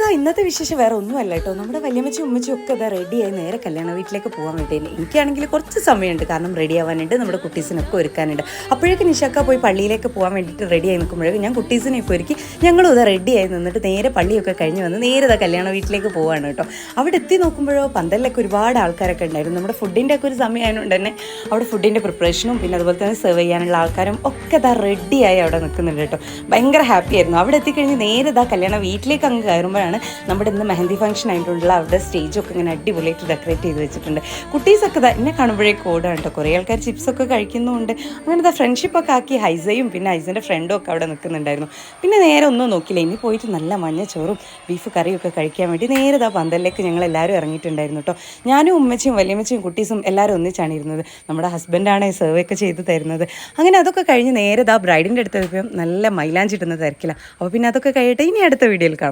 ദാ ഇന്നത്തെ വിശേഷം വേറെ ഒന്നുമല്ല കേട്ടോ. നമ്മുടെ വല്യമ്മച്ചും ഉമ്മച്ചും ഒക്കെ ഇതാ റെഡിയായി നേരെ കല്യാണ വീട്ടിലേക്ക് പോകാൻ വേണ്ടിയില്ല. എനിക്കാണെങ്കിൽ കുറച്ച് സമയമുണ്ട്, കാരണം റെഡി ആവാനുണ്ട്, നമ്മുടെ കുട്ടീസിനൊക്കെ ഒരുക്കാനുണ്ട്. അപ്പോഴേക്കും നിഷാക്ക പോയി പള്ളിയിലേക്ക് പോകാൻ വേണ്ടിയിട്ട് റെഡിയായി നിൽക്കുമ്പോഴേക്കും ഞാൻ കുട്ടീസിനെയൊക്കെ ഒരുക്കി ഞങ്ങളും ഇതാ റെഡിയായി നിന്നിട്ട് നേരെ പള്ളിയൊക്കെ കഴിഞ്ഞ് വന്ന് നേരെ ഇതാ കല്യാണ വീട്ടിലേക്ക് പോവാണ് കേട്ടോ. അവിടെ എത്തി നോക്കുമ്പോഴോ പന്തലിലൊക്കെ ഒരുപാട് ആൾക്കാരൊക്കെ ഉണ്ടായിരുന്നു. നമ്മുടെ ഫുഡിൻ്റെ ഒക്കെ ഒരു സമയമായതുകൊണ്ട് തന്നെ അവിടെ ഫുഡിൻ്റെ പ്രിപ്പറേഷനും പിന്നെ അതുപോലെ തന്നെ സെർവ് ചെയ്യാനുള്ള ആൾക്കാരും ഒക്കെ ഇതാ റെഡിയായി അവിടെ നിൽക്കുന്നുണ്ട് കേട്ടോ. ഭയങ്കര ഹാപ്പി ആയിരുന്നു. അവിടെ എത്തിക്കഴിഞ്ഞ് നേരെ ഇതാ കല്യാണ വീട്ടിലേക്ക് അങ്ങ് കയറുമ്പോഴാണ് നമ്മുടെ ഇന്ന് മെഹന്തി ഫംഗ്ഷൻ ആയിട്ടുള്ള അവിടെ സ്റ്റേജൊക്കെ ഇങ്ങനെ അടിപൊളിയായിട്ട് ഡെക്കറേറ്റ് ചെയ്ത് വെച്ചിട്ടുണ്ട്. കുട്ടീസൊക്കെ എന്നെ കാണുമ്പോഴേക്കും ഓടാണ് കേട്ടോ. കുറേ ആൾക്കാർ ചിപ്സൊക്കെ കഴിക്കുന്നുമുണ്ട്. അങ്ങനത്തെ ഫ്രണ്ട്ഷിപ്പൊക്കെ ആക്കി ഹൈസയും പിന്നെ ഹൈസിൻ്റെ ഫ്രണ്ടും ഒക്കെ അവിടെ നിൽക്കുന്നുണ്ടായിരുന്നു. പിന്നെ നേരെ ഒന്നും നോക്കില്ല, ഇനി പോയിട്ട് നല്ല മഞ്ഞച്ചോറും ബീഫ് കറിയൊക്കെ കഴിക്കാൻ വേണ്ടി നേരെ ഇതാ പന്തലിലേക്ക് ഞങ്ങൾ എല്ലാവരും ഇറങ്ങിയിട്ടുണ്ടായിരുന്നു കേട്ടോ. ഞാനും ഉമ്മച്ചിയും വലിയമ്മച്ചിയും കുട്ടീസും എല്ലാവരും ഒന്നിച്ചാണ് ഇരുന്നത്. നമ്മുടെ ഹസ്ബൻഡാണ് സെർവൊക്കെ ചെയ്ത് തരുന്നത്. അങ്ങനെ അതൊക്കെ കഴിഞ്ഞ് നേരെ ഇതാ ബ്രൈഡിൻ്റെ അടുത്ത് നല്ല മൈലാഞ്ചി ഇടുന്ന തിരക്കില്ല. അപ്പോൾ പിന്നെ അതൊക്കെ കഴിയട്ടെ, ഇനി അടുത്ത വീഡിയോയിൽ കാണാം.